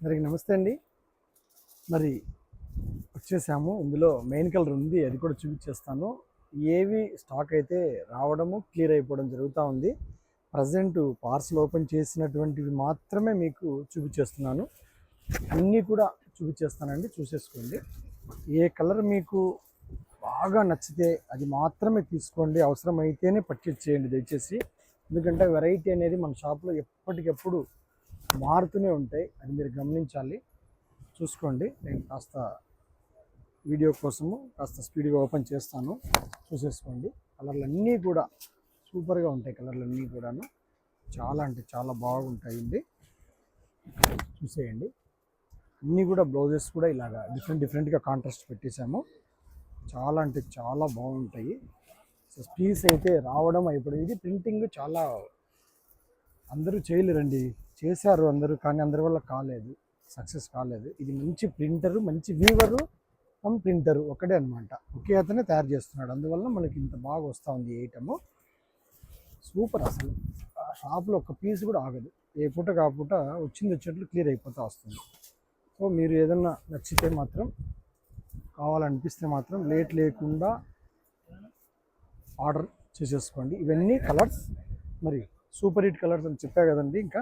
అందరికి నమస్తే అండి. మరి వచ్చేసాము. ఇందులో మెయిన్ కలర్ ఉంది, అది కూడా చూపించేస్తాను. ఏవి స్టాక్ అయితే రావడము క్లియర్ అయిపోవడం జరుగుతూ ఉంది. ప్రజెంట్ పార్సల్ ఓపెన్ చేసినటువంటివి మాత్రమే మీకు చూపించేస్తున్నాను. అన్నీ కూడా చూపించేస్తానండి, చూసేసుకోండి. ఏ కలర్ మీకు బాగా నచ్చితే అది మాత్రమే తీసుకోండి, అవసరమైతేనే పర్చేజ్ చేయండి దయచేసి. ఎందుకంటే వెరైటీ అనేది మన షాప్లో ఎప్పటికెప్పుడు మారుతూనే ఉంటాయి, అది మీరు గమనించాలి. చూసుకోండి, నేను కాస్త వీడియో కోసము కాస్త స్పీడ్గా ఓపెన్ చేస్తాను, చూసేసుకోండి. కలర్లు అన్నీ కూడా సూపర్గా ఉంటాయి, కలర్లు అన్నీ కూడాను చాలా అంటే చాలా బాగుంటాయండి. చూసేయండి, అన్నీ కూడా బ్లౌజెస్ కూడా ఇలాగా డిఫరెంట్గా కాంట్రాస్ట్ పెట్టేశాము. చాలా అంటే చాలా బాగుంటాయి. సో పీస్ అయితే రావడం అయిపోయింది. ఇది ప్రింటింగ్ చాలా అందరూ చేయలేరండి, చేశారు అందరూ, కానీ అందరి వల్ల కాలేదు, సక్సెస్ కాలేదు. ఇది మంచి ప్రింటరు, మంచి వీవరు, ప్రింటరు ఒకటే అనమాట, ఒకే అతనే తయారు చేస్తున్నాడు. అందువల్ల మనకి ఇంత బాగా వస్తూ ఉంది ఈ ఐటము. సూపర్ అసలు. షాప్లో ఒక పీస్ కూడా ఆగదు, ఏ పూట కా పూట వచ్చినట్లు క్లియర్ అయిపోతూ వస్తుంది. సో మీరు ఏదన్నా నచ్చితే మాత్రం, కావాలనిపిస్తే మాత్రం లేట్ లేకుండా ఆర్డర్ చేసేసుకోండి. ఇవన్నీ కలర్స్, మరి సూపర్ హిట్ కలర్స్ అని చెప్పా కదండి. ఇంకా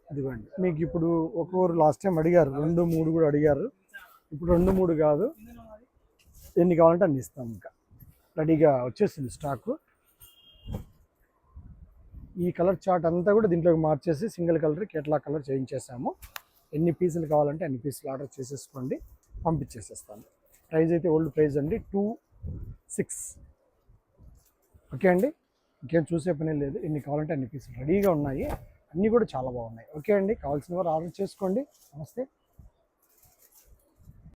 ఇదిగోండి, మీకు ఇప్పుడు ఒక్కొక్కరు లాస్ట్ టైం అడిగారు 2-3 కూడా అడిగారు. ఇప్పుడు 2-3 కాదు, ఎన్ని కావాలంటే అన్ని ఇస్తాం. ఇంకా రెడీగా వచ్చేసింది స్టాకు. ఈ కలర్ చార్ట్ అంతా కూడా దీంట్లోకి మార్చేసి సింగిల్ కలర్ కేటలాగ్ కలర్ చేయించేసాము. ఎన్ని పీసులు కావాలంటే అన్ని పీసులు ఆర్డర్ చేసేసుకోండి, పంపించేసేస్తాను. ప్రైస్ అయితే ఓల్డ్ ప్రైస్ అండి, 26. ఓకే అండి, ఇంకేం చూసే పని లేదు. ఎన్ని కావాలంటే అన్ని పీసులు రెడీగా ఉన్నాయి, అన్నీ కూడా చాలా బాగున్నాయి. ఓకే అండి, కావాల్సిన వారు ఆర్డర్ చేసుకోండి. నమస్తే.